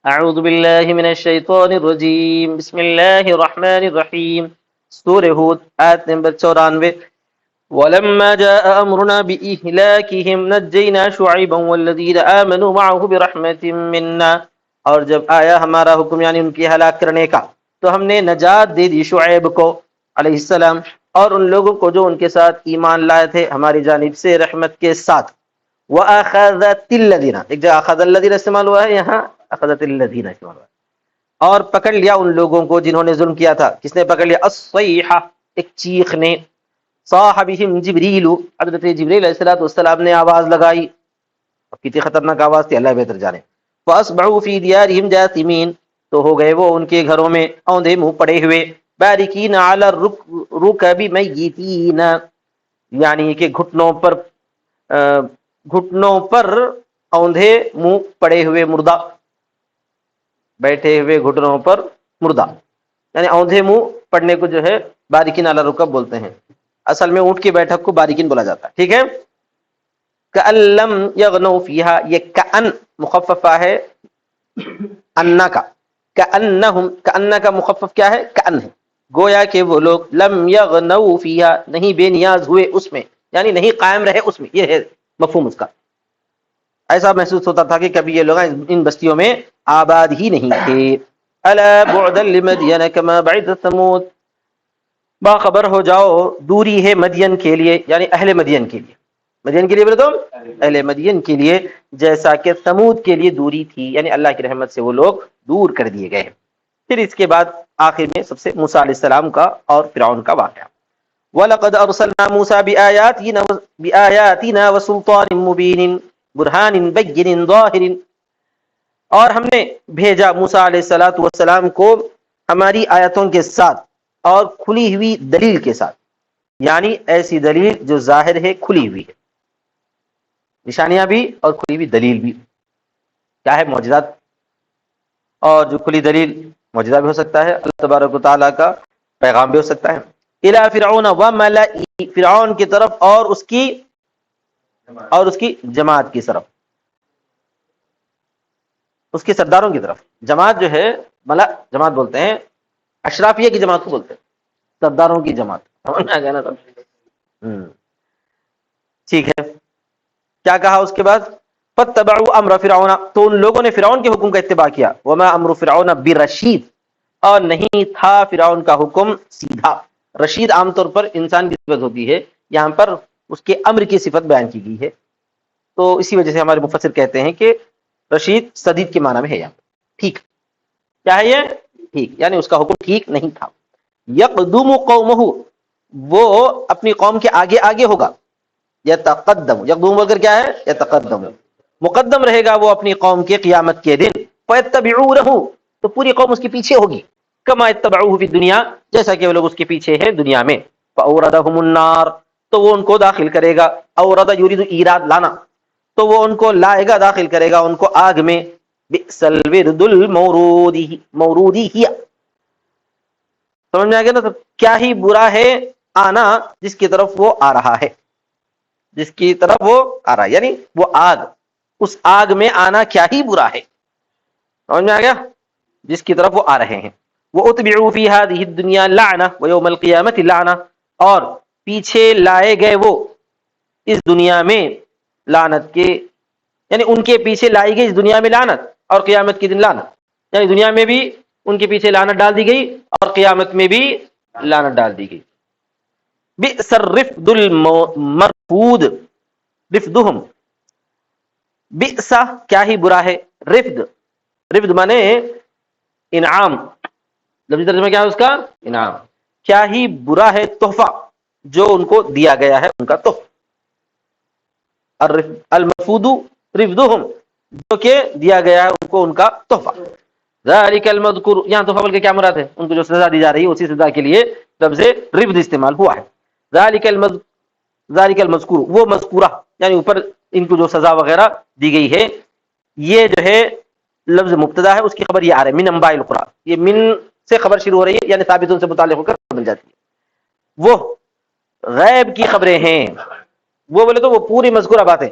اعوذ باللہ من الشیطان الرجیم بسم اللہ الرحمن الرحیم سورہ ہود آیت نمبر 94 ولما جاء امرنا بإهلاكهم نجينا شعيبا والذين آمنوا معه برحمة منا، اور جب آیا ہمارا حکم یعنی ان کی ہلاک کرنے کا تو ہم نے نجات دے دی شعیب کو علیہ السلام اور ان لوگوں کو جو ان کے ساتھ ایمان لائے تھے ہماری جانب سے رحمت کے ساتھ۔ وَأَخَذَتِ الَّذِينَ، ایک جگہ أَخَذَ الَّذِينَ استعمال ہوا ہے، یہاں أَخَذَتِ الَّذِينَ استعمال ہوا ہے، اور پکڑ لیا ان لوگوں کو جنہوں نے ظلم کیا تھا۔ کس نے پکڑ لیا؟ الصیحہ، ایک چیخ نے۔ صاح بہم جبریل، حضرت جبریل علیہ السلام نے آواز لگائی، اب کتنی خطرناک آواز تھی اللہ بہتر جانے۔ فَأَصْبَحُوا فِي دِيَارِهِمْ جَاثِمِينَ، تو ہو گئے وہ ان کے گھروں میں اوندھے منہ پڑے ہوئے، بارکین علی الرکب میتین، یعنی کہ گھٹنوں پر اوندھے منہ پڑے ہوئے مردہ، بیٹھے ہوئے گھٹنوں پر مردہ، یعنی اوندھے منہ پڑنے کو جو ہے بارکین علی الرکب بولتے ہیں۔ اصل میں اونٹ کی بیٹھک کو بارکین بولا جاتا ہے، ٹھیک ہے۔ کأن لم یغنوا فیہا، یہ کأن مخففہ ہے انا کا، کأنہم، کأن کا مخفف کیا ہے؟ کأن ہے، گویا کہ وہ لوگ لم یغنوا فیہا، نہیں بے نیاز ہوئے اس میں، یعنی نہیں قائم رہے اس میں، یہ ہے مفہوم اس کا۔ ایسا محسوس ہوتا تھا کہ کبھی یہ لوگ ان بستیوں میں آباد ہی نہیں تھے۔ الا بعدا لمدین کما بعد ثمود، باخبر ہو جاؤ دوری ہے مدین کے لیے، یعنی اہل مدین کے لیے، مدین کے لیے بولے تو اہل مدین کے لیے جیسا کہ ثمود کے لیے دوری تھی، یعنی اللہ کی رحمت سے وہ لوگ دور کر دیے گئے۔ پھر اس کے بعد آخر میں سب سے موسیٰ علیہ السلام کا اور فرعون کا واقعہ۔ وَلَقَدْ أَرْسَلْنَا مُوسَىٰ بِآيَاتِنَا وَسُلْطَانٍ مُّبِينٍ بُرْهَانٍ بَيِّنٍ ظَاهِرٍ، اور ہم نے بھیجا موسیٰ علیہ السلام کو ہماری آیتوں کے ساتھ اور کھلی ہوئی دلیل کے ساتھ، یعنی ایسی دلیل جو ظاہر ہے، کھلی ہوئی ہے، نشانیاں بھی اور کھلی ہوئی دلیل بھی۔ کیا ہے؟ معجزات، اور جو کھلی دلیل معجزہ بھی ہو سکتا ہے، اللہ تبارک و تعالیٰ کا پیغام بھی ہو سکتا ہے۔ الی فرعون وملئہ، فرعون کی طرف اور اس کی جماعت کی طرف، اس کے سرداروں کی طرف۔ جماعت جو ہے ملا جماعت بولتے ہیں، اشرافیہ کی جماعت کو بولتے ہیں، سرداروں کی جماعت، سمجھ میں آ گیا نا سب؟ ٹھیک ہے، کیا کہا اس کے بعد؟ فَاتَّبَعُوا أَمْرَ فِرْعَوْنَ، تو ان لوگوں نے فرعون کے حکم کا اتباع کیا۔ وَمَا أَمْرُ فِرْعَوْنَ بِرَشِيدٍ، اور نہیں تھا فرعون کا حکم سیدھا۔ رشید عام طور پر انسان کی صفت ہوتی ہے، یہاں پر اس کے امر کی صفت بیان کی گئی ہے، تو اسی وجہ سے ہمارے مفسر کہتے ہیں کہ رشید سدید کے معنی میں ہے، یہاں ٹھیک کیا ہے یہ؟ ٹھیک، یعنی اس کا حکم ٹھیک نہیں تھا۔ یقدم قومہ، وہ اپنی قوم کے آگے آگے ہوگا۔ یتقدم، یقدم بول کر کیا ہے؟ یتقدم، مقدم رہے گا وہ اپنی قوم کے قیامت کے دن۔ فیتبعونہ، تو پوری قوم اس کے پیچھے ہوگی۔ کما اتبعوہ فی الدنیا، جیسا کہ وہ لوگ اس کے پیچھے ہیں دنیا میں۔ فاوردہم النار، تو وہ ان کو داخل کرے گا۔ اورد یرید ایراد، لانا، تو وہ ان کو لائے گا، داخل کرے گا ان کو آگ میں۔ بئس الورد المورودی ہی، سمجھ میں آ گیا نا؟ تو کیا ہی برا ہے آنا جس کی طرف وہ آ رہا ہے، جس کی طرف وہ آ رہا ہے، یعنی وہ آگ، اس آگ میں آنا کیا ہی برا ہے، سمجھ میں آ گیا؟ جس کی طرف وہ آ رہے ہیں۔ وَأُتْبِعُوا فِي هَذِهِ الدُّنْيَا لَعْنَةً وَيَوْمَ الْقِيَامَةِ لَعْنَةً، اور پیچھے لائے گئے وہ اس دنیا میں لعنت کے، یعنی ان کے پیچھے لائی گئی اس دنیا میں لعنت، اور قیامت کے دن لعنت، یعنی دنیا میں بھی ان کے پیچھے لعنت ڈال دی گئی اور قیامت میں بھی لعنت ڈال دی گئی۔ بئس الرفد المرفود، رفدہم، بئس کیا ہی برا ہے، رفد، رفد مانے انعام، لفظی ترجمہ کیا ہے اس کا؟ انعام، کیا ہی برا ہے تحفہ جو ان کو دیا گیا ہے، ان کا تحفہ۔ المرفود رفدہم، جو کہ دیا گیا ہے ان کو ان کا تحفہ۔ ذالک المذکور، یہاں تحفہ بول کے کیا مراد ہے؟ ان کو جو سزا دی جا رہی ہے اسی سزا کے لیے لفظ رفد استعمال ہوا ہے۔ ذالک المذکور، وہ مذکورہ، یعنی اوپر ان کو جو سزا وغیرہ دی گئی ہے، یہ جو ہے لفظ مبتدا ہے، اس کی خبر یہ آ رہی ہے من انباء القرى، یہ من سے خبر شروع ہو رہی ہے، یعنی ثابتوں سے متعلق ہو کر مل جاتی ہے۔ وہ غیب کی خبریں ہیں، وہ بولے تو وہ پوری مذکورہ باتیں،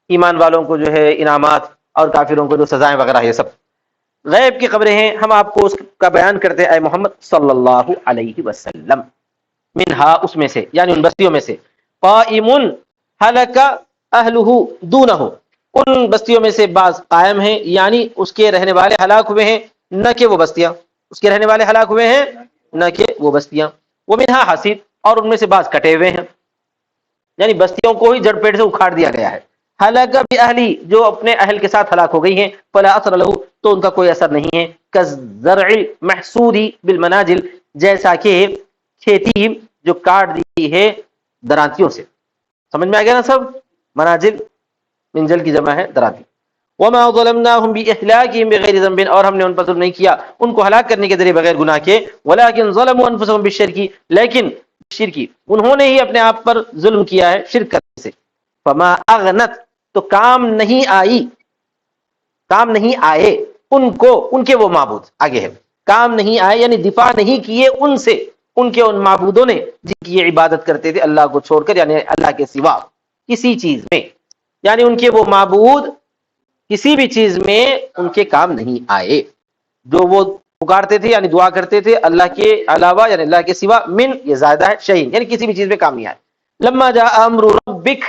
ایمان والوں کو جو ہے انعامات اور کافروں کو جو سزائیں وغیرہ یہ سب۔ غیب کی خبریں ہیں، ہم آپ کو اس کا بیان کرتے ہیں اے محمد صلی اللہ علیہ وسلم۔ منہا، اس میں سے یعنی ان بستیوں میں سے، قائم ہلک اہلہ دونہ، ان بستیوں میں سے بعض قائم ہیں یعنی اس کے رہنے والے ہلاک ہوئے ہیں، نہ کہ وہ بستیاں، اس کے رہنے والے ہلاک ہوئے ہیں نہ کہ وہ بستیاں۔ وہ منہا حسید، اور ان میں سے بعض کٹے ہوئے ہیں، یعنی بستیوں کو ہی جڑ پیٹ سے اکھاڑ دیا گیا ہے۔ ہلاک باہلی، جو اپنے اہل کے ساتھ ہلاک ہو گئی ہیں، فلا اثر لہ، تو ان کا کوئی اثر نہیں ہے، کالزرع محصود بالمناجل، جیسا کہ کھیتی جو کاٹ دی ہے درانتیوں سے۔ سمجھ میں آ گیا نا سب؟ مناجل منجل کی جمع ہے درانتی۔ وما ظلمناهم باهلاكهم بغیر ذنب، اور ہم نے ان پر ظلم نہیں کیا ان کو ہلاک کرنے کے ذریعے بغیر گناہ کے، ولكن ظلموا انفسهم بالشرك، لیکن شرکی، انہوں نے ہی اپنے آپ پر ظلم کیا ہے شرک کرنے سے۔ فما اغنت، تو کام نہیں آئی، کام نہیں آئے ان کو، ان کے وہ معبود، آگے ہے کام نہیں آئے یعنی دفاع نہیں کیے ان سے، ان کے ان معبودوں نے جن کی یہ عبادت کرتے تھے اللہ کو چھوڑ کر، یعنی اللہ کے سوا کسی چیز میں، یعنی ان کے وہ معبود کسی بھی چیز میں ان کے کام نہیں آئے، جو وہ پکارتے تھے یعنی دعا کرتے تھے اللہ کے علاوہ یعنی اللہ کے سوا، من یہ زائدہ ہے، شیء یعنی کسی بھی چیز میں کام نہیں آئے۔ لما جاء امر ربک،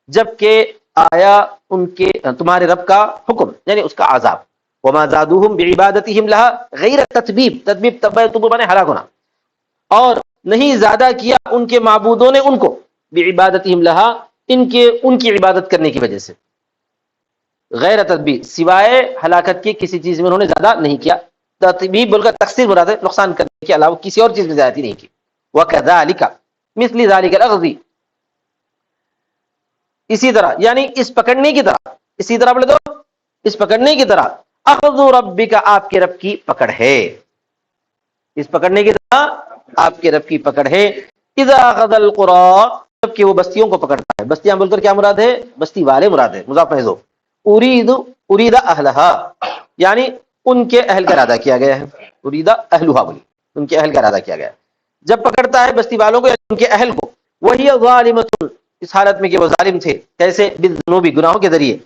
جب کہ آیا ان کے تمہارے رب کا حکم یعنی اس کا عذاب، وما زادوہم بعبادتہم لہا غیر تتبیب، تتبیب تبیتب بنے ہلاک ہونا، اور نہیں زیادہ کیا ان کے معبودوں نے ان کو، بعبادتہم لہا ان کی عبادت کرنے کی وجہ سے، غیر تتبیب سوائے ہلاکت کے کسی چیز میں انہوں نے زیادہ نہیں کیا، تتبیب بول کر تقصیر مراد ہے، نقصان کرنے کے علاوہ کسی اور چیز میں زیادتی نہیں کی۔ وکذالک مثل ذلک الاخذ، اسی طرح یعنی اس پکڑنے کی طرح، اسی طرح بولے تو اس پکڑنے کی طرح، اخذ ربک آپ کے رب کی پکڑ ہے، اس پکڑنے کی طرح آپ کے رب کی پکڑ ہے، اذا اخذ القرى، جب کہ وہ بستیوں کو پکڑتا ہے، بستیاں بول کر کیا مراد ہے؟ بستی والے مراد ہے، مضاف محذوف، ارید اہلها یعنی ان کے اہل کا ارادہ کیا گیا ہے، ارید اہلها بولی ان کے اہل کا ارادہ کیا گیا ہے، جب پکڑتا ہے بستی والوں کو یعنی ان کے اہل کو، وہی ظالمۃ، اس حالت میں کہ وہ ظالم تھے، کیسے؟ بالذنوب گناہوں کے ذریعے،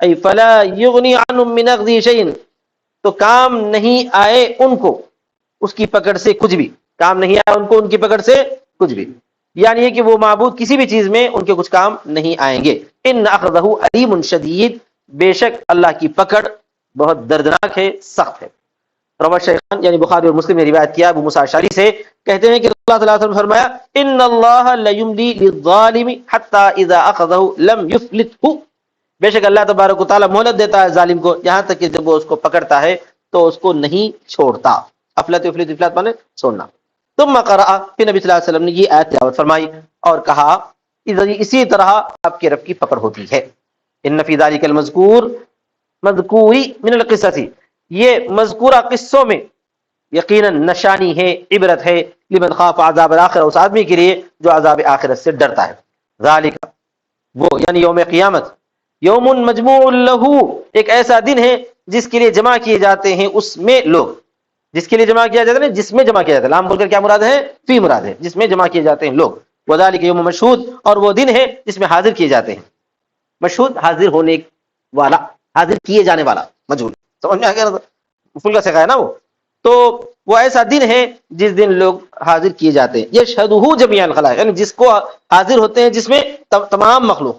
ای فلا یغنی عنہم من اخذ شیء، تو کام نہیں آئے ان کو اس کی پکڑ سے کچھ بھی، کام نہیں آئے ان کو ان کی پکڑ سے کچھ بھی، یعنی یہ کہ وہ معبود کسی بھی چیز میں ان کے کچھ کام نہیں آئیں گے۔ ان اخذہ علیم شدید، بے شک اللہ کی پکڑ بہت دردناک ہے، سخت ہے۔ رواه شیخان یعنی بخاری اور مسلم نے روایت کیا ابو موسیٰ اشعری سے، کہتے ہیں کہ اللہ تعالیٰ نے فرمایا ان اللہ لیملی للظالم حتی اذا اخذہ لم یفلتہ، بے شک اللہ تبارک و تعالیٰ مہلت دیتا ہے ظالم کو یہاں تک کہ جب وہ اس کو پکڑتا ہے تو اس کو نہیں چھوڑتا۔ افلت افلت افلت مانے چھوڑنا۔ ثم قرأ، پھر نبی صلی اللہ علیہ وسلم نے یہ آیت تلاوت فرمائی اور کہا اسی طرح آپ کے رب کی پکڑ ہوتی ہے۔ ان فی ذلک المذکور، مذکوری من القصص، یہ مذکورہ قصوں میں یقیناً نشانی ہے، عبرت ہے، لمن خاف عذاب الآخرہ، اس آدمی کے لیے جو عذاب آخرت سے ڈرتا ہے۔ ذالک، وہ یعنی یوم قیامت، یوم مجموع لہ، ایک ایسا دن ہے جس کے لیے جمع کیے جاتے ہیں اس میں لوگ، جس کے لیے جمع کیا جاتا ہے جس میں جمع کیا جاتا ہے، لام بول کر کیا مراد ہے؟ فی مراد ہے، جس میں جمع کیے جاتے ہیں لوگ۔ وذالک یوم مشہود، اور وہ دن ہے جس میں حاضر کیے جاتے ہیں، مشہود حاضر ہونے والا، حاضر کیے جانے والا، مجہول، سمجھ میں آ گیا؟ فل کا سکھایا نا وہ، تو وہ ایسا دن ہے جس دن لوگ حاضر کیے جاتے ہیں، یشہدہ جمیع الخلائق، یعنی جس کو حاضر ہوتے ہیں جس میں تمام مخلوق،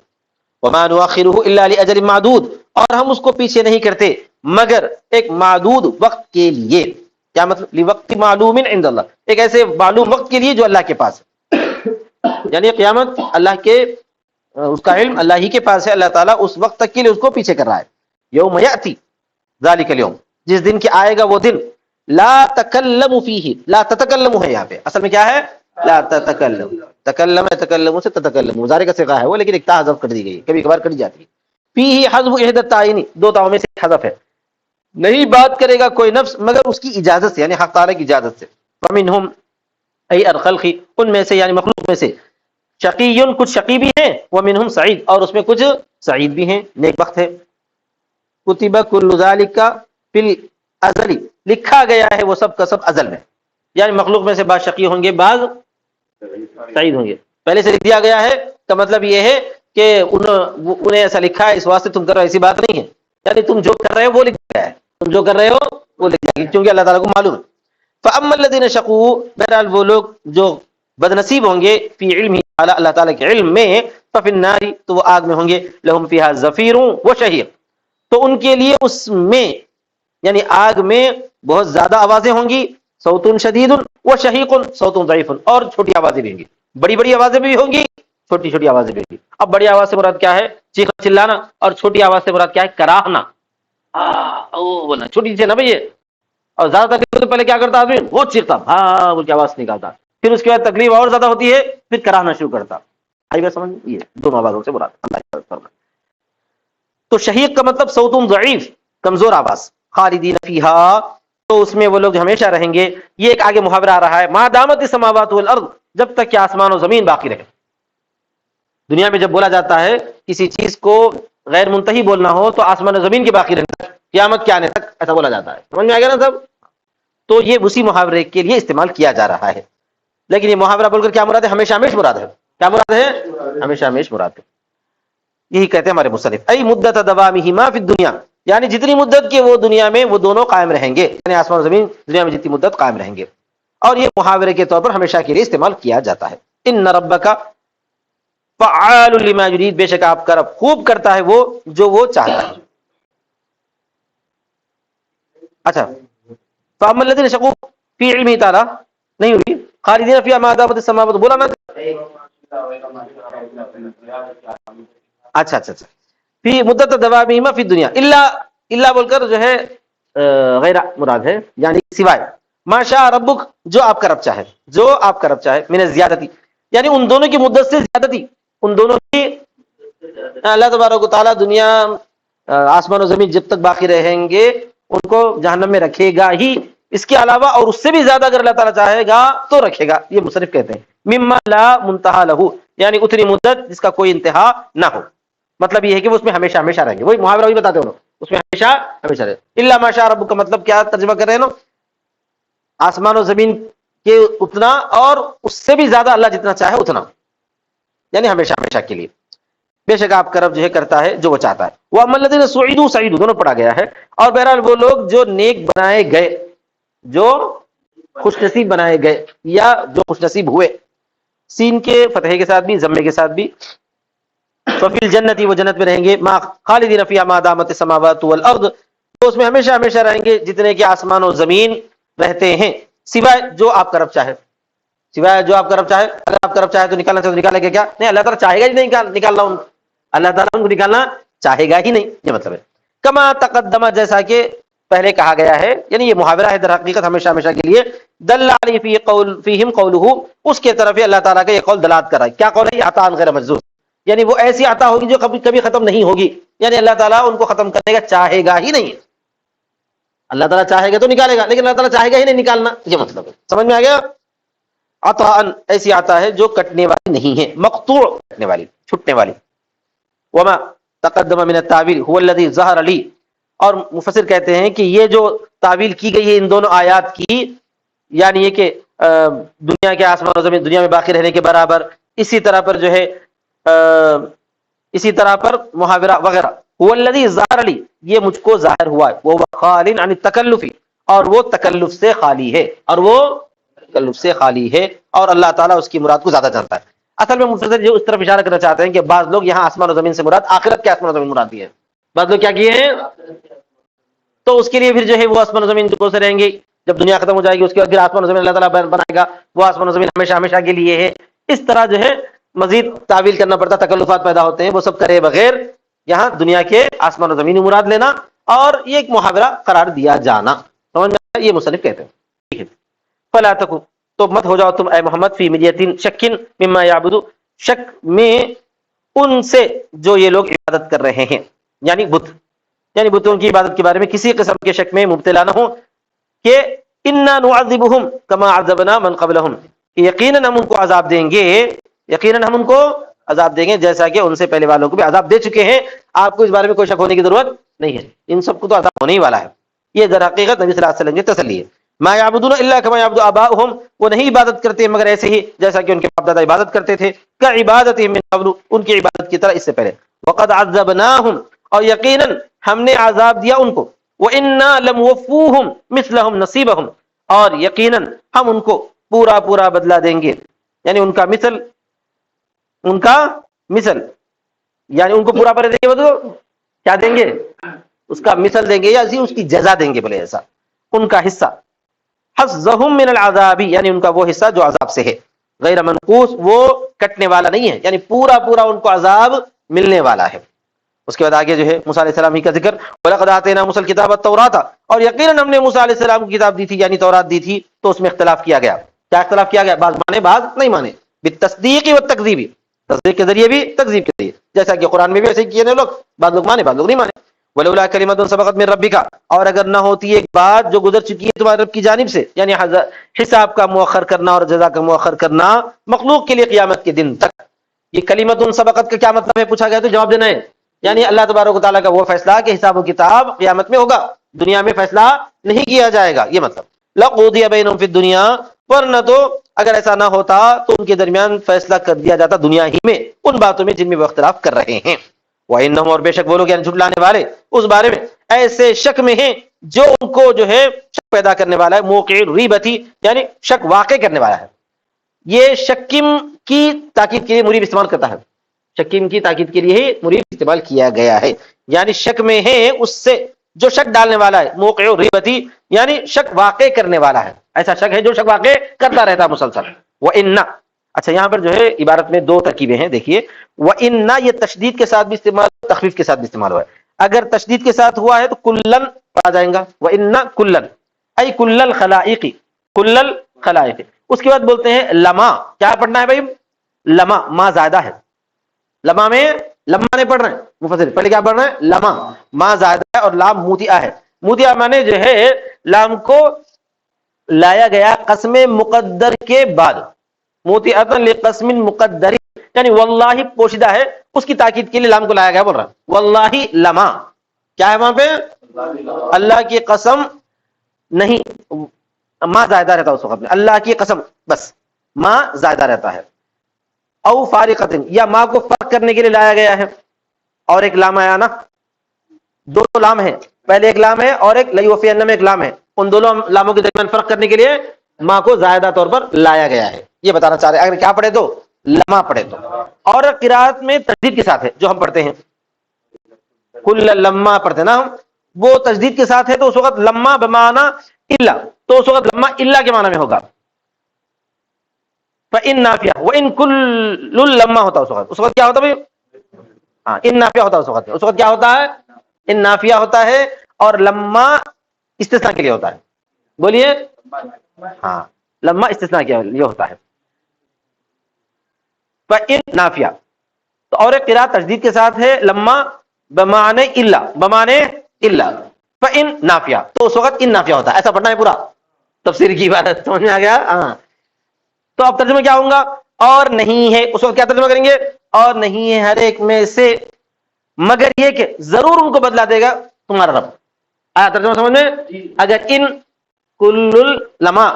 وما نؤخرہ الا لاجل معدود، اور ہم اس کو پیچھے نہیں کرتے مگر ایک معدود وقت کے لیے، کیا مطلب؟ لوقت معلوم عند اللہ، ایک ایسے معلوم وقت کے لیے جو اللہ کے پاس ہے، یعنی قیامت اللہ کے، اس کا علم اللہ ہی کے پاس ہے، اللہ تعالیٰ اس وقت تک کے لیے اس کو پیچھے کر رہا ہے۔ یوم یأتی ذالک الیوم، جس دن کے آئے گا وہ دن، لا تکلم فیہ، لا تتکلم ہے یہاں پہ، اصل میں کیا ہے؟ لا تتکلم، تکلم تکلم سے تتکلم، مضارع کا صیغہ ہے وہ، لیکن ایک تا حذف کر دی گئی، کبھی کبھار کر جاتی ہے۔ فیہ حذف احدی التعین، دو تاؤں میں سے حذف ہے، نہیں بات کرے گا کوئی نفس مگر اس کی اجازت سے، یعنی حق تعالیٰ کی اجازت سے۔ ومنہم ای الخلق، ان میں سے یعنی مخلوق میں سے، شقی، کچھ شقی بھی ہیں، ومنہم سعید، اور اس میں کچھ سعید بھی ہیں، نیک بخت ہے۔ کتب کل ذالک فی الازل، لکھا گیا ہے وہ سب کا سب ازل میں، یعنی مخلوق میں سے بعض شقی ہوں گے، بعض سعید ہوں گے، پہلے سے لکھ دیا گیا ہے، کا مطلب یہ ہے کہ انہیں ایسا لکھا ہے اس واسطے تم کر رہے ہو، ایسی بات نہیں ہے، یعنی تم جو کر رہے ہو وہ لکھا گیا ہے، تم جو کر رہے ہو وہ لے جائے گی، کیونکہ اللہ تعالیٰ کو معلوم ہے۔ فَأَمَّا الَّذِينَ شَقُوا، بہرحال وہ لوگ جو بد نصیب ہوں گے، فی علم تعالیٰ، اللہ تعالیٰ کے علم میں، فَفِي النَّارِ، تو وہ آگ میں ہوں گے، لَهُمْ فِيهَا زَفِيرٌ وَشَهِيقٌ، تو ان کے لیے اس میں یعنی آگ میں بہت زیادہ آوازیں ہوں گی، صوت شدید وشہیق صوت ضعیف، اور چھوٹی آوازیں بھی ہوں گی، بڑی بڑی آوازیں بھی ہوں گی، چھوٹی چھوٹی آوازیں بھی ہوں گی۔ اب بڑی آواز سے مراد کیا ہے؟ چیخنا چلانا، اور چھوٹی آواز سے مراد کیا ہے؟ کراہنا، او بولنا، چھوٹی سی نا بھائی یہ۔ اور زیادہ تکلیف تو پہلے کیا کرتا آدمی؟ بہت چیختا، ہاں بول کے آواز نکالتا، پھر اس کے بعد تکلیف اور زیادہ ہوتی ہے، پھر کراہنا شروع کرتا۔ آئی بات سمجھ؟ یہ دونوں آوازوں سے مراد اللہ کی مدد فرمائے۔ تو شہیق کا مطلب صوت ضعیف، کمزور آواز، خالدین فیہا، تو اس میں وہ لوگ ہمیشہ رہیں گے۔ یہ ایک آگے محاورہ آ رہا ہے، ما دامت السماوات والارض، جب تک کہ آسمان و زمین باقی رہے۔ دنیا میں جب بولا جاتا ہے کسی چیز کو غیر منتہی بولنا ہو تو آسمان و زمین کے باقی رہنے تک، قیامت کے آنے تک، ایسا بولا جاتا ہے۔ سمجھ میں آ گیا نا سب؟ تو یہ اسی محاورے کے لیے استعمال کیا جا رہا ہے، لیکن یہ محاورہ بول کر کیا مراد ہے؟ ہمیشہ ہمیش مراد ہے۔ کیا مراد ہے؟ ہمیشہ ہمیش مراد ہے۔ یہی کہتے ہیں ہمارے مصنف، ای مدت دوامہما فی الدنیا، یعنی جتنی مدت کے وہ دنیا میں وہ دونوں قائم رہیں گے، یعنی آسمان و زمین دنیا میں جتنی مدت قائم رہیں گے، اور یہ محاورے کے طور پر ہمیشہ کے لیے استعمال کیا جاتا ہے۔ ان ربک فعال لما یرید، بے شک آپ کا رب خوب کرتا ہے وہ جو وہ چاہتا ہے۔ اچھا، فاما الذین شقوا فی علمہ تعالی نہیں ہوئی، خالدین فیہا ما دامت السماوات، بولا نا؟ اچھا اچھا اچھا، فی مدت دوامہما فی الدنیا، الا بول کر جو ہے غیر مراد ہے، یعنی سوائے، ما شاء ربک، جو آپ کا رب چاہے، جو آپ کا رب چاہے، من الزیادتی، یعنی ان دونوں کی مدت سے زیادتی، ان دونوں کی، اللہ تبارک و تعالیٰ دنیا آسمان و زمین جب تک باقی رہیں گے ان کو جہنم میں رکھے گا ہی، اس کے علاوہ اور اس سے بھی زیادہ اگر اللہ تعالیٰ چاہے گا تو رکھے گا، یہ مصنف کہتے ہیں، مما لا منتہا لہو، یعنی اتنی مدت جس کا کوئی انتہا نہ ہو، مطلب یہ ہے کہ وہ اس میں ہمیشہ ہمیشہ رہیں گے، وہی محاورہ وہی بتاتے ہو، اس میں ہمیشہ ہمیشہ رہے۔ الا ما شاء ربک کا مطلب کیا ترجمہ کر رہے ہیں نا؟ آسمان و زمین کے اتنا اور اس سے بھی زیادہ اللہ جتنا چاہے اتنا، یعنی ہمیشہ ہمیشہ کے لیے، بے شک آپ کا رب جو ہے کرتا ہے جو وہ چاہتا ہے۔ وَأَمَّا الَّذِينَ سُعِدُوا سعیدوا، دونوں پڑھا گیا ہے، اور بہرحال وہ لوگ جو نیک بنائے گئے، جو خوش نصیب بنائے گئے یا جو خوش نصیب ہوئے، سین کے فتحے کے ساتھ بھی ضمے کے ساتھ بھی، فَفِي الْجَنَّةِ، وہ جنت میں رہیں گے، ما خالدین فیہا ما دامت السماوات والارض، تو اس میں ہمیشہ ہمیشہ رہیں گے جتنے کہ آسمان و زمین رہتے ہیں، سوائے جو آپ کا رب چاہے، سوائے جو آپ کا رب چاہے۔ اگر آپ کا رب چاہے تو نکالنا چاہے تو نکالے گا کیا؟ نہیں، اللہ تعالیٰ چاہے گا ہی نہیں نکالنا ان کو، اللہ تعالیٰ ان کو نکالنا چاہے گا ہی نہیں، یہ مطلب ہے۔ کما تقدمہ، جیسا کہ پہلے کہا گیا ہے، یعنی یہ محاورہ ہے در حقیقت ہمیشہ ہمیشہ کے لیے، دل علی فیہم قولہ، اس کے طرف اللہ تعالیٰ کا یہ قول دلالت کر رہا ہے، کیا قول ہے؟ عطاء غیر مجذوذ، یعنی وہ ایسی عطا ہوگی جو کبھی ختم نہیں ہوگی، یعنی اللہ تعالیٰ ان کو ختم کرنے کا چاہے گا ہی نہیں، اللہ تعالیٰ چاہے گا تو نکالے گا، لیکن اللہ تعالیٰ چاہے گا ہی نہیں نکالنا، یہ مطلب ہے۔ سمجھ میں آ گیا؟ عطاء ایسی عطا ہے جو کٹنے والی نہیں ہے، مقطوع، کٹنے والی، چھٹنے والی۔ وما تقدم من التاویل هو الذی ظہر لی، اور مفسر کہتے ہیں کہ یہ جو تعویل کی گئی ہے ان دونوں آیات کی، یعنی یہ کہ دنیا کے آسمان و زمین دنیا میں باقی رہنے کے برابر، اسی طرح پر جو ہے اسی طرح پر محاورہ وغیرہ، هو الذی ظہر لی، یہ مجھ کو ظاہر ہوا ہے، وہ خال عن التکلف، اور وہ تکلف سے خالی ہے، اور وہ تکلف سے خالی ہے، اور اللہ تعالیٰ اس کی مراد کو زیادہ جانتا ہے۔ اصل میں مفسر جو اس طرف اشارہ کرنا چاہتے ہیں کہ بعض لوگ یہاں آسمان و زمین سے مراد آخرت کے آسمان و زمین مراد دی ہے، بعض لوگ کیا کیے ہیں، تو اس کے لیے پھر جو ہے وہ آسمان و زمین کو سے رہیں گے، جب دنیا ختم ہو جائے گی اس کے بعد پھر آسمان و زمین اللہ تعالیٰ بنائے گا، وہ آسمان و زمین ہمیشہ ہمیشہ کے لیے ہے، اس طرح جو ہے مزید تعویل کرنا پڑتا، تکلفات پیدا ہوتے ہیں، وہ سب کرے بغیر یہاں دنیا کے آسمان و زمین مراد لینا، اور یہ ایک محاورہ قرار دیا جانا، سمجھ میں آیا؟ یہ مصنف کہتے ہیں، ٹھیک ہے۔ فلا تکو، تو مت ہو جاؤ تم اے محمد، فی مریۃ شکن مما یعبد، شک میں ان سے جو یہ لوگ عبادت کر رہے ہیں، یعنی بت، یعنی بتوں کی عبادت کے بارے میں کسی قسم کے شک میں مبتلا نہ ہو، کہ انا نعذبہم کما عذبنا من قبلہم، کہ یقیناً ہم ان کو عذاب دیں گے، یقیناً ہم ان کو عذاب دیں گے جیسا کہ ان سے پہلے والوں کو بھی عذاب دے چکے ہیں، آپ کو اس بارے میں کوئی شک ہونے کی ضرورت نہیں ہے، ان سب کو تو عذاب ہونے ہی والا ہے۔ یہ در حقیقت نبی صلی اللہ علیہ وسلم کی تسلی ہے۔ ما یعبدون الا کما یعبد آباؤہم، وہ نہیں عبادت کرتے مگر ایسے ہی جیسا کہ ان کے باپ دادا عبادت کرتے تھے، کا عبادتہم من قبل، ان کی عبادت کی طرح اس سے پہلے، وقد عذبناہم، اور یقیناً ہم نے عذاب دیا ان کو، وَإِنَّا لَمُوَفُّوهُمْ مِثْلَهُمْ نَصِيبَهُمْ، اور یقیناً ہم ان کو پورا پورا بدلہ دیں گے، یعنی ان کا مثل یعنی ان کو پورا پورا دیں گے، کیا دیں گے؟ اس کا مثل دیں گے یا اس کی جزا دیں گے، بولے ایسا ان کا حصہ، حظهم من العذاب، یعنی ان کا وہ حصہ جو عذاب سے ہے، غیر منقوص، وہ کٹنے والا نہیں ہے، یعنی پورا پورا ان کو عذاب ملنے والا ہے۔ اس کے بعد آگے جو ہے موسیٰ علیہ السلام ہی کا ذکر، وَلَقَدْ آتَيْنَا مُوسَى الْكِتَابَ وَالتَّوْرَاةَ، اور یقیناً ہم نے موسیٰ علیہ السلام کو کتاب دی تھی، یعنی تورات دی تھی، تو اس میں اختلاف کیا گیا۔ کیا اختلاف کیا گیا؟ بعض مانے بعض نہیں مانے، بالتصدیق والتکذیب، تصدیق کے ذریعے بھی تکذیب کے ذریعے، جیسا کہ قرآن میں بھی ایسے کیے لوگ، بعض لوگ مانے بعض لوگ نہیں مانے۔ وَلَوْلَا كَلِمَةٌ سَبَقَتْ مِن رَبِّكَ، اور اگر نہ ہوتی ایک بات جو گزر چکی ہے تمہارے رب کی جانب سے، یعنی حساب کا مؤخر کرنا اور جزا کا مؤخر کرنا مخلوق کے لیے قیامت کے دن تک۔ یہ کلمۃ سبقت کا کیا مطلب ہے؟ پوچھا گیا تو جواب دینا ہے، یعنی اللہ تبارک و تعالیٰ کا وہ فیصلہ کہ حساب و کتاب قیامت میں ہوگا، دنیا میں فیصلہ نہیں کیا جائے گا، یہ مطلب۔ لَقُضِيَ بَيْنَهُمْ فِي الدُّنْيَا، ورنہ تو اگر ایسا نہ ہوتا تو ان کے درمیان فیصلہ کر دیا جاتا دنیا ہی میں، ان باتوں میں جن میں وہ اختلاف کر رہے ہیں۔ وَإِنَّهُمْ، اور بے شک وہ لوگ یعنی جھٹلانے والے اس بارے میں ایسے شک میں ہیں جو ان کو جو ہے شک پیدا کرنے والا ہے، موقع ریبتی، یعنی شک واقع کرنے والا ہے۔ یہ شکیم کی تاکید کے لیے مریب استعمال کرتا ہے، شکیم کی تاکید کے لیے ہی مریب استعمال کیا گیا ہے، یعنی شک میں ہے اس سے جو شک ڈالنے والا ہے، موقع ریبتی، یعنی شک واقع کرنے والا ہے، ایسا شک ہے جو شک واقع کرتا رہتا ہے مسلسل۔ وَإِنَّ، اچھا یہاں پر جو ہے عبارت میں دو ترکیبیں ہیں، دیکھیے وَإِنَّ یہ تشدید کے ساتھ بھی استعمال، تخفیف کے ساتھ بھی استعمال ہوا ہے۔ اگر تشدید کے ساتھ ہوا ہے تو کلن آ جائیں گا، وَإِنَّ کلن ای کل الخلائق، کل الخلائق۔ اس کے بعد بولتے ہیں لما، کیا پڑھنا ہے بھائی؟ لما، ما زائدہ ہے، لما میں لما نہیں پڑھ رہے ہیں مفسر، پہلے کیا پڑھ رہے ہیں؟ لما، ما زائدہ ہے اور لام موتیا ہے۔ موتیا مانے جو ہے لام کو لایا گیا قسم مقدر کے بعد، موتیاتن لقسم مقدر، یعنی واللہ پوشیدہ ہے، اس کی تاکید کے لیے لام کو لایا گیا، بول رہا واللہ لما، کیا ہے وہاں پہ؟ اللہ کی قسم نہیں، ما زائدہ رہتا اس وقت میں، اللہ کی قسم بس ما زائدہ رہتا ہے۔ او فارقۃ، یا ما کو فرق کرنے کے لیے لایا گیا ہے، اور ایک لام آیا نا، دو لام ہے، پہلے ایک لام ہے اور ایک لیوفین میں ایک لام ہے، ان دونوں لاموں کے درمیان فرق کرنے کے لیے ما کو زائدہ طور پر لایا گیا ہے، یہ بتانا چاہ رہے ہیں۔ اگر کیا پڑھے تو لما پڑھے تو، اور قرات میں تشدید کے ساتھ ہے جو ہم پڑھتے ہیں، کل لما پڑھتے نا ہم، وہ تشدید کے ساتھ ہے تو اس وقت لما بمعنی الا، تو اس وقت لما الا کے معنی میں ہوگا، فَإِن نافیہ، وَإِن كُلُّ لما ہوتا اس وقت کیا ہوتا بھائی؟ ہاں ان نافیہ ہوتا اس وقت کیا ہوتا ہے؟ ان نافیہ ہوتا ہے، اور لما استثناء کے لیے ہوتا ہے، بولیے ہاں، لما استثناء کے لیے ہوتا ہے، فَإِن نافیہ۔ تو اور ایک قرات تشدید کے ساتھ ہے لما بمعنی الا، بمعنی الا، فَإِن نافیہ، تو اس وقت ان نافیہ ہوتا ہے، ایسا پڑھنا ہے پورا، تفسیر کی عبادت سمجھ میں آ گیا؟ ہاں، تو اب ترجمہ کیا ہوں گا؟ اور نہیں ہے، اس وقت کیا ترجمہ کریں گے؟ اور نہیں ہے ہر ایک میں سے مگر یہ کہ ضرور ان کو بدلا دے گا تمہارا رب۔ آیا ترجمہ سمجھ میں؟ اگر ان کل لما،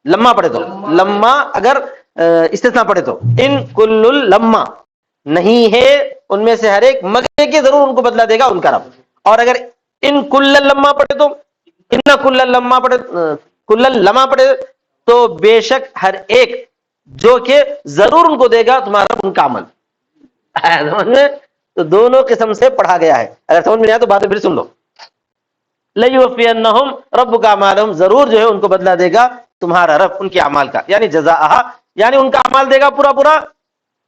لما پڑھے تو، لما اگر استثناء پڑھے تو، ان کل لما، نہیں ہے ان میں سے ہر ایک مگر یہ کہ ضرور ان کو بدلا دے گا ان کا رب۔ اور اگر ان کل لما پڑھے تو، ان کل لما پڑھے، کل لما پڑھے تو بے شک ہر ایک جو کہ ضرور ان کو دے گا تمہارا ان کا عمل۔ سمجھ میں؟ تو دونوں قسم سے پڑھا گیا ہے، اگر سمجھ میں نہیں آیا تو باتیں پھر سن لو۔ لَيُوَفِّيَنَّهُمْ رَبُّكَ أَعْمَالَهُمْ، ضرور جو ہے ان کو بدلا دے گا تمہارا رب ان کے اعمال کا، یعنی جزاءها، یعنی ان کا اعمال دے گا پورا پورا،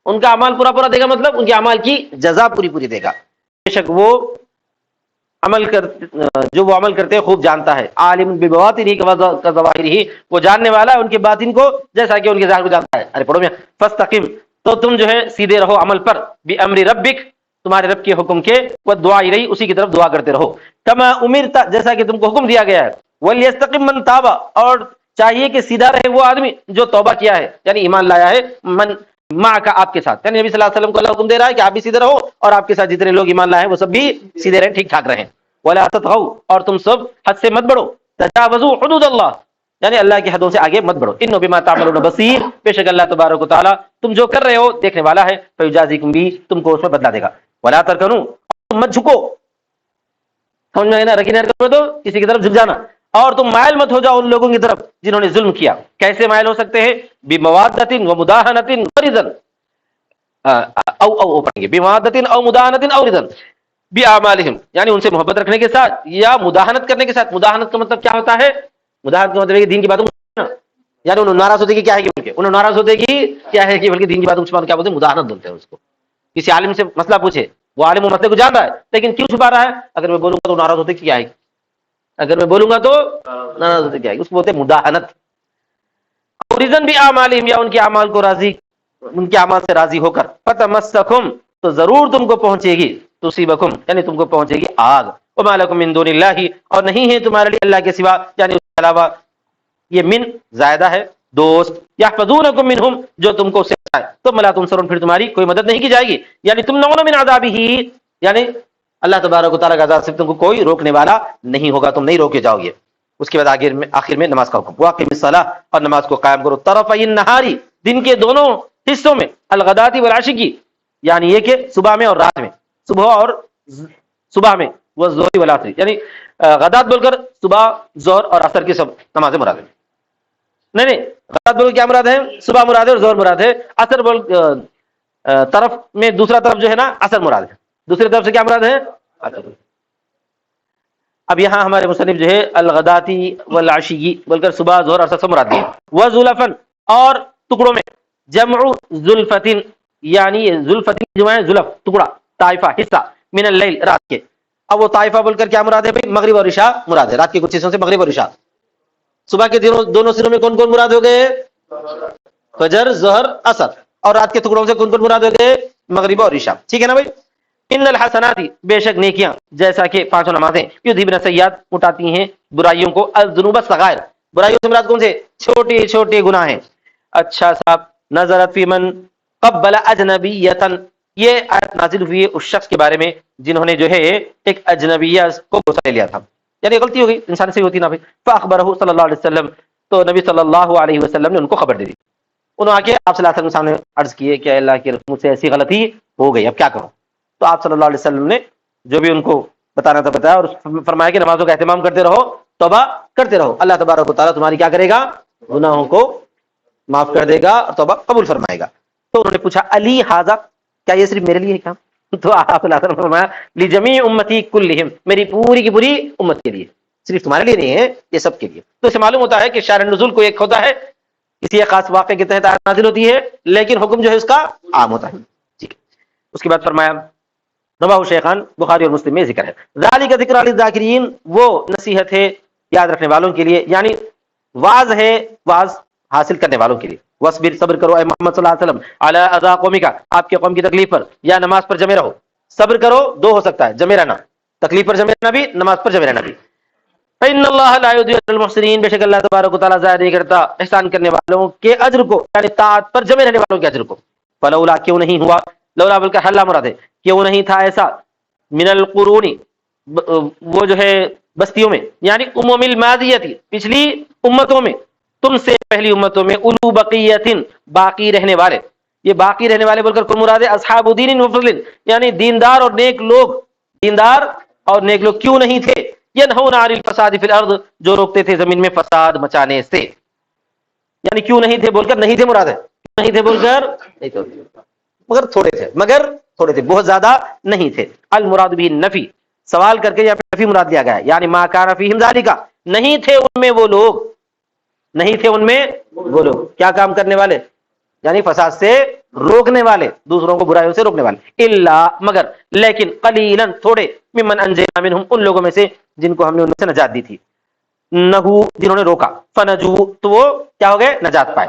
ان کا اعمال پورا پورا دے گا، مطلب ان کے اعمال کی جزا پوری پوری دے گا۔ بے شک وہ عمل کر جو وہ عمل کرتے ہیں خوب جانتا ہے، عالم ببواطنہ کظواہرہ، وہ جاننے والا ہے ان کے باطن کو جیسا کہ ان کے ظاہر کو جانتا ہے۔ ارے پڑھو میں، فاستقم، تو تم جو ہے سیدھے رہو عمل پر، بامر ربک، تمہارے رب کے حکم کے، ودعا الیہ، اسی کی طرف دعا کرتے رہو، کما امرت، جیسا کہ تم کو حکم دیا گیا ہے، ولیستقم من تاب، اور چاہیے کہ سیدھا رہے وہ آدمی جو توبہ کیا ہے، یعنی ایمان لایا ہے، من معک، آپ کے ساتھ، یعنی نبی صلی اللہ علیہ وسلم کو اللہ حکم دے رہا ہے کہ آپ بھی سیدھے رہو، اور آپ کے ساتھ جتنے لوگ ایمان لائے ہیں وہ سب بھی سیدھے رہیں، ٹھیک ٹھاک رہیں۔ ولا تطغوا، اور تم سب حد سے مت بڑھو، تجاوزوا حدود اللہ، یعنی اللہ کی حدوں سے آگے مت بڑھو، انہ بما تعملون بصیر، بے شک اللہ تبارک و تعالی تم جو کر رہے ہو دیکھنے والا ہے، فیجازیکم بھی، تم کو اس میں بدلا دے گا۔ ولا ترکنوا، تم مت جھکو، سمجھ میں آئے نا؟ رکین حرکت میں تو کسی کی طرف جھک جانا. اور تم مائل مت ہو جاؤ ان لوگوں کی طرف جنہوں نے ظلم کیا. کیسے مائل ہو سکتے ہیں؟ بموادۃ و مداہنۃ ورضا، او پڑھیں گے بموادۃ او مداہنۃ او رضا باعمالہم، یعنی ان سے محبت رکھنے کے ساتھ یا مداہنت کرنے کے ساتھ. مداہنت کا مطلب کیا ہوتا ہے؟ مداہنت کا مطلب ہے کہ دین کی باتوں میں، یعنی انہوں ناراض ہوتے کہ کیا ہے کہ بلکہ انہوں ناراض ہوتے کہ کیا ہے کہ بلکہ دین کی باتوں میں کیا بولتے ہیں؟ مداہنت بولتے ہیں اس کو. کسی عالم سے مسئلہ پوچھے، وہ عالم وہ مسئلے کو جان رہا ہے لیکن کیوں چھپا رہا ہے؟ اگر میں بولوں گا تو ناراض ہوتے کہ کیا ہے، اگر میں بولوں گا تو ناراض ہوتے کیا ہے، اس کو بولتے ہیں مداہنت. اور رضا باعمالہم، یا ان کے اعمال کو راضی، ان کے اعمال سے راضی ہو کر. فتمسکم، تو ضرور تم کو پہنچے گی، تصیبکم یعنی تم کو پہنچے گی آگ. وما لکم من دون اللہ، اور نہیں ہے تمہارے لیے اللہ کے سوا یعنی اس کے علاوہ. یہ من زائدہ ہے، دوست. یحفظونکم منہم، جو تم کو سکھائے. تم لا تنصرون، پھر تمہاری کوئی مدد نہیں کی جائے گی. یعنی تم نون من عذابہ، یعنی اللہ تبارک و تعالیٰ کا عذاب سے تم کو کوئی روکنے والا نہیں ہوگا، تم نہیں روکے جاؤ گے. اس کے بعد آخر میں نماز کا حکم. واقم الصلاۃ، اور نماز کو قائم کرو. طرفی النہار، دن کے دونوں حصوں میں. الغداۃ والعشی، یعنی یہ کہ صبح میں اور رات میں، صبح اور صبح میں. والظہر والعصر، یعنی غدات بول کر صبح، ظہر اور عصر کی سب نمازیں مراد ہیں. نہیں، غدات بول کیا مراد ہے؟ صبح مراد ہے اور ظہر مراد ہے. عصر بول طرف میں دوسرا طرف جو ہے نا عصر مراد ہے. دوسری طرف سے کیا مراد ہے؟ عصر. اب یہاں ہمارے مصنف جو ہے الغداتی والعشی بول کر صبح، ظہر، عصر سب مراد ہے. وزلفن، اور ٹکڑوں میں. جمع زلفتن، یعنی زلفتن جو ہے زلف ٹکڑا، طائفہ حصہ. من اللیل، رات کے. اب وہ طائفہ بول کر کیا مراد ہے بھائی؟ مغرب اور عشاء مراد ہے. رات کے کچھ حصوں سے مغرب اور عشاء. صبح کے دونوں سروں میں کون کون مراد ہو گئے؟ فجر، ظہر، عصر. اور رات کے ٹکڑوں سے کون کون مراد ہو گئے؟ مغرب اور عشاء. ٹھیک ہے نا بھائی؟ ان الحسنات، بے شک نیکیاں، جیسا کہ پانچوں نمازیں، یذھبن السیئات، مٹاتی ہیں برائیوں کو. الذنوب الصغائر، برائیوں سے مراد کون سے؟ چھوٹے چھوٹے گناہ ہیں. اچھا صاحب، نظرت فی من قبل اجنبیۃ، یہ آیت نازل ہوئی ہے اس شخص کے بارے میں جنہوں نے جو ہے ایک اجنبیہ کو بوسہ لے لیا تھا. یعنی غلطی ہو گئی، انسان سے ہوتی نا بھائی. فاخبرہ صلی اللہ علیہ وسلم، تو نبی صلی اللہ علیہ وسلم نے ان کو خبر دے دی. انہوں نے آ کے آپ صلی اللہ علیہ وسلم کے سامنے عرض کیے کہ اللہ کے رسول سے ایسی غلطی ہو گئی، اب کیا کروں؟ تو آپ صلی اللہ علیہ وسلم نے جو بھی ان کو بتانا تھا بتایا، اور فرمایا کہ نمازوں کا اہتمام کرتے رہو، توبہ کرتے رہو. اللہ تبارک و تعالیٰ تمہاری کیا کرے گا؟ گناہوں کو معاف کر دے گا اور توبہ قبول فرمائے گا. تو انہوں نے پوچھا علی ھذا، کیا یہ صرف میرے لیے ہے کام؟ تو آپ صلی اللہ علیہ وسلم نے فرمایا لجمیع امتی کلہم، میری پوری کی پوری امت کے لیے، صرف تمہارے لیے نہیں ہے، یہ سب کے لیے. تو اسے معلوم ہوتا ہے کہ شأن نزول کو ایک ہوتا ہے، کسی ایک خاص واقعے کے تحت آیت نازل ہوتی ہے، لیکن حکم جو ہے اس کا عام ہوتا ہے. ٹھیک ہے. اس کے بعد فرمایا رواه شیخان، بخاری اور مسلم میں ذکر ہے. ذالک ذکر للذاکرین، وہ نصیحت ہے یاد رکھنے والوں کے لیے، یعنی واعظ ہے، واعظ حاصل کرنے والوں کے لیے. وصبر، صبر کرو اے محمد صلی اللہ علیہ وسلم، علی اذی قومک، آپ کے قوم کی تکلیف پر، یا نماز پر جمے رہو. صبر کرو، دو ہو سکتا ہے، جمے رہنا، تکلیف پر جمے رہنا بھی، نماز پر جمے رہنا بھی. فإن اللہ لا یضیع اجر المحسنین، بے شک اللہ تبارک و تعالیٰ ضائع نہیں کرتا احسان کرنے والوں کے اجر کو، یعنی طاعت پر جمے رہنے والوں کے اجر کو. فلولا، کیوں نہیں ہوا، لولا بول کر حلا مراد ہے، کیوں نہیں تھا ایسا. من القرون، وہ جو ہے بستیوں میں، یعنی امم الماضیہ، پچھلی امتوں میں، تم سے پہلی امتوں میں. اولو بقیۃ، باقی رہنے والے. یہ باقی رہنے والے بول کر کون مراد ہے؟ اصحاب دین و فضل، یعنی دیندار اور نیک لوگ. دیندار اور نیک لوگ کیوں نہیں تھے؟ ینہون عن الفساد فی الارض، جو روکتے تھے زمین میں فساد مچانے سے. یعنی کیوں نہیں تھے بول کر نہیں تھے مراد ہے، نہیں تھے بول کر نہیں تھے، مگر تھوڑے تھے، مگر تھوڑے تھے، بہت زیادہ نہیں تھے. المراد بھی نفی، سوال کر کے یہاں پہ نفی مراد لیا گیا ہے، یعنی ما کان فیہم ذالک، نہیں تھے ان میں وہ لوگ، نہیں تھے ان میں وہ لوگ. کیا کام کرنے والے؟ یعنی فساد سے روکنے والے، دوسروں کو برائیوں سے روکنے والے. الا، مگر، لیکن، قلیلا، تھوڑے. ممن انجینا منہم، ان لوگوں میں سے جن کو ہم نے ان میں سے نجات دی تھی. نہو، جنہوں نے روکا. فنجو، تو وہ کیا ہو گئے؟ نجات پائے.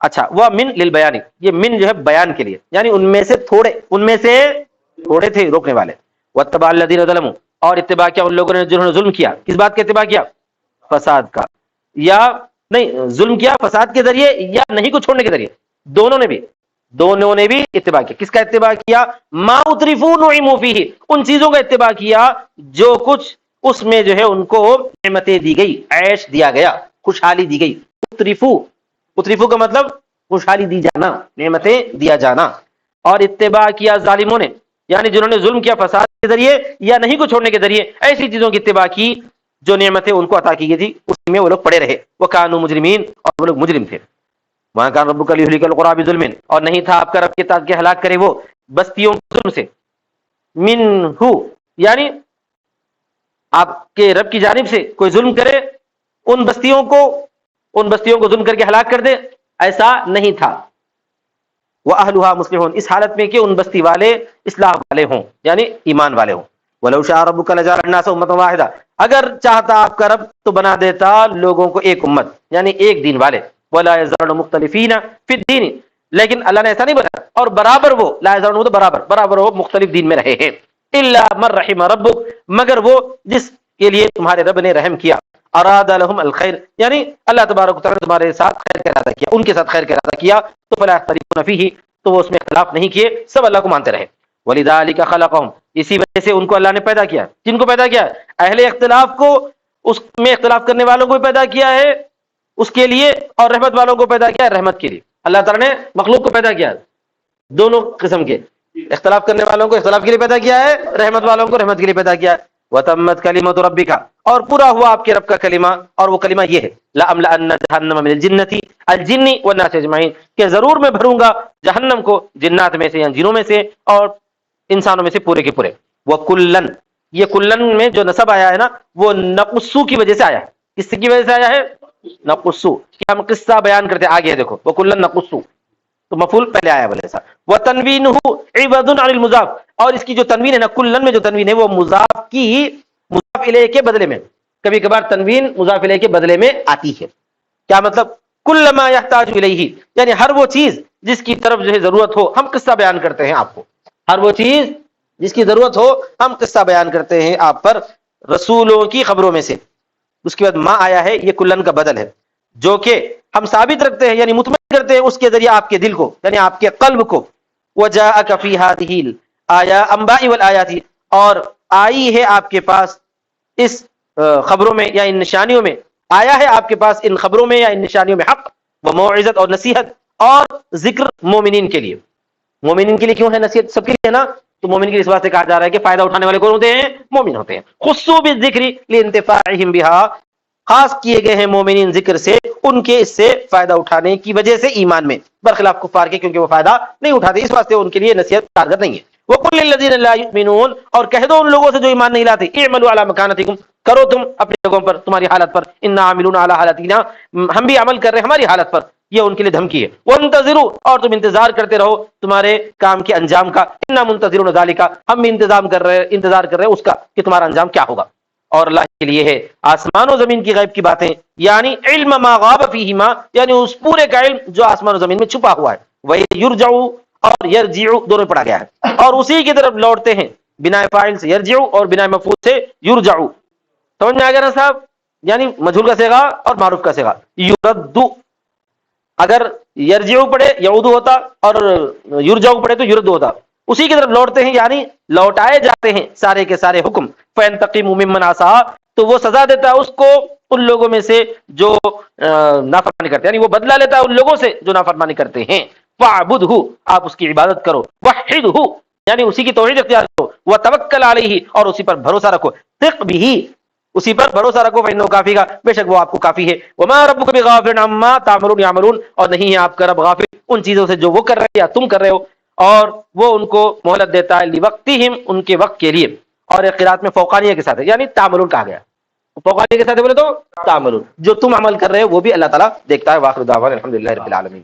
اچھا، وہ من للبیان، یہ من جو ہے بیان کے لیے، یعنی ان میں سے تھوڑے، ان میں سے تھوڑے تھے روکنے والے. واتبع الذین ظلموا، اور اتباع کیا ان لوگوں نے جنہوں نے ظلم کیا. کس بات کا اتباع کیا؟ فساد کا، یا نہیں ظلم کیا فساد کے ذریعے، یا نہیں کو چھوڑنے کے ذریعے، دونوں نے بھی اتباع کیا. کس کا اتباع کیا؟ ما اترفوا نعموا فیہ، ان چیزوں کا اتباع کیا جو کچھ اس میں جو ہے ان کو نعمتیں دی گئی، عیش دیا گیا، خوشحالی دی گئی. اترفو کا مطلب خوشحالی دی جانا، نعمتیں دیا جانا. اور اتباع کیا ظالموں نے یعنی جنہوں نے ظلم کیا فساد کے ذریعے یا نہیں کو چھوڑنے کے ذریعے ایسی چیزوں کی اتباع کی جو نعمتیں ان کو عطا کی گئی تھی اس میں وہ لوگ پڑے رہے. وَكَانُوا مُجْرِمِينَ اور وہ لوگ مجرم تھے. وَمَا كَانَ رَبُّكَ لِيُهْلِكَ الْقُرَىٰ بِظُلْمٍ اور نہیں تھا آپ کا رب کے تاکہ ہلاک کرے وہ بستیوں کو ظلم سے. مِنْهُ یعنی آپ کے رب کی جانب سے کوئی ظلم کرے ان بستیوں کو ظلم کر کے ہلاک کر دے، ایسا نہیں تھا. وَأَهْلُهَا مُصْلِحُونَ اس حالت میں کہ ان بستی والے اصلاح والے ہوں یعنی ایمان والے ہوں. وَلَوْ شَاءَ رَبُّكَ لَجَعَلَ النَّاسَ أُمَّةً وَاحِدَةً اگر چاہتا آپ کا رب تو بنا دیتا لوگوں کو ایک امت یعنی ایک دین والے. وَلَا يَزَالُونَ مُخْتَلِفِينَ فِي الدِّينِ لیکن اللہ نے ایسا نہیں بنا اور برابر وہ لا يزالون تو برابر وہ مختلف دین میں رہے ہیں. إِلَّا مَن رَحِمَ رَبُّكَ مگر وہ جس کے لیے تمہارے رب نے رحم کیا. اراد لهم الخير یعنی اللہ تبارک و تعالی تمہارے ساتھ خیر کا ارادہ کیا، ان کے ساتھ خیر کا ارادہ کیا تو فلا يختلفون فيه تو وہ اس میں اختلاف نہیں کیے، سب اللہ کو مانتے رہے. ولذلك خلقهم اسی وجہ سے ان کو اللہ نے پیدا کیا. جن کو پیدا کیا؟ اہل اختلاف کو، اس میں اختلاف کرنے والوں کو پیدا کیا ہے اس کے لیے اور رحمت والوں کو پیدا کیا ہے رحمت کے لیے. اللہ تعالی نے مخلوق کو پیدا کیا دونوں قسم کے، اختلاف کرنے والوں کو اختلاف کے لیے پیدا کیا ہے، رحمت والوں کو رحمت کے لیے پیدا کیا ہے. وَتَمَّتْ كَلِمَةُ رَبِّكَ اور پورا ہوا آپ کے رب کا کلمہ اور وہ کلمہ یہ ہے لَأَمْلَأَنَّ جَهَنَّمَ مِنَ الْجِنَّةِ الْجِنِّ وَالنَّاسِ أَجْمَعِينَ کہ ضرور میں بھروں گا جہنم کو جنات میں سے یا جنوں میں سے اور انسانوں میں سے پورے کے پورے. وَكُلًّا یہ کلن میں جو نصب آیا ہے نا وہ نقصو کی وجہ سے آیا ہے. کس کی وجہ سے آیا ہے؟ نقصو کہ ہم قصہ بیان کرتے آگے ہے دیکھو وَكُلًّا نقصو تو مفعول پہلے آیا بولے ایسا. وَتَنْوِينُهُ عِوَضٌ عَنِ الْمُضَافِ اور اس کی جو تنوین ہے نا کلن میں جو تنوین ہے وہ مضاف کی مضاف الیہ کے بدلے میں، کبھی کبھار تنوین مضاف الیہ کے بدلے میں آتی ہے. کیا مطلب؟ کل ما یحتاج الیہ یعنی ہر وہ چیز جس کی طرف جو ہے ضرورت ہو ہم قصہ بیان کرتے ہیں آپ کو. ہر وہ چیز جس کی ضرورت ہو ہم قصہ بیان کرتے ہیں آپ پر رسولوں کی خبروں میں سے. اس کے بعد ما آیا ہے یہ کلن کا بدل ہے جو کہ ہم ثابت رکھتے ہیں یعنی مطمئن کرتے ہیں اس کے ذریعے آپ کے دل کو یعنی آپ کے قلب کو. وَجَاءَكَ فِي هَٰذِهِ الْأَنبَاءِ وَالْآيَاتِ اور آئی ہے آپ کے پاس اس خبروں میں یا ان نشانیوں میں، آیا ہے آپ کے پاس ان خبروں میں یا ان نشانیوں میں حق وموعظت اور نصیحت اور ذکر مومنین کے لیے. مومنین کے لیے کیوں ہے نصیحت؟ سب کے لیے نا تو مومن کے لیے اس واسطے کہا جا رہا ہے کہ فائدہ اٹھانے والے کون ہوتے ہیں؟ مومن ہوتے ہیں. خصو بالذکر لانتفاعہم بها خاص کیے گئے ہیں مومنین ذکر سے ان کے اس سے فائدہ اٹھانے کی وجہ سے ایمان میں، برخلاف کفار کے کیونکہ وہ فائدہ نہیں اٹھاتے اس واسطے ان کے لیے نصیحت کارگر نہیں ہے. وَقُلْ لِلَّذِينَ لَا يُؤْمِنُونَ اور کہہ دو ان لوگوں سے جو ایمان نہیں لاتے اعملوا علی مکانتکم کرو تم اپنی جگہوں پر تمہاری حالت پر انا عاملون علی حالتنا ہم بھی عمل کر رہے ہیں ہماری حالت پر. یہ ان کے لیے دھمکی ہے. وَانتظروا اور تم انتظار کرتے رہو تمہارے کام کے انجام کا. انا منتظرون ذالک ہم بھی انتظار کر رہے ہیں اس کا کہ تمہارا انجام کیا ہوگا. اور اللہ کے لیے ہے آسمان و زمین کی غیب کی باتیں یعنی علم ما غاب فیہما یعنی اس پورے کا علم جو آسمان و زمین میں چھپا ہوا ہے. وَيَرْجَعُ اور یرجعو دونوں پڑھا گیا ہے اور اسی کی طرف لوٹتے ہیں بنا فاعل سے یرجعو اور بنا مفعول سے یرجعو. سمجھ میں آ گیا نا صاحب؟ یعنی مجہول کا صیغہ اور معروف کا صیغہ. یردو اگر یرجعو پڑھے یعودو ہوتا اور یرجعو پڑھے تو یرد ہوتا. اسی کی طرف لوٹتے ہیں یعنی لوٹائے جاتے ہیں سارے کے سارے حکم. فَيَنْتَقِمُ مِمَّنْ عَصَىٰ تو وہ سزا دیتا ہے اس کو ان لوگوں میں سے جو نافرمانی کرتے ہیں یعنی وہ بدلہ لیتا ہے ان لوگوں سے جو نافرمانی کرتے ہیں. فَاعْبُدْهُ آپ اس کی عبادت کرو. وَحِدْهُ یعنی اسی کی توحید اختیار کرو. وَتَوَكَّلْ عَلَيْهِ اور اسی پر بھروسہ رکھو. ثق بِهِ اسی پر بھروسہ رکھو فَإِنَّهُ كَافِيكَ بے شک وہ آپ کو کافی ہے. وَمَا رَبُّكَ بِغَافِلٍ عَمَّا تَعْمَلُونَ يَعْمَلُونَ اور نہیں ہے آپ کا رب غافل ان چیزوں سے جو وہ کر رہے ہیں یا تم کر رہے ہو اور وہ ان کو مہلت دیتا ہے لِوَقْتِهِمْ ان کے وقت کے لیے. اور ایک قرات میں فوقانیہ کے ساتھ ہے یعنی تعملون کہا گیا. فوقانیہ کے ساتھ بولے تو تعملون جو تم عمل کر رہے ہو وہ بھی اللہ تعالیٰ دیکھتا ہے. وآخر دعوانا الحمدللہ رب العالمین.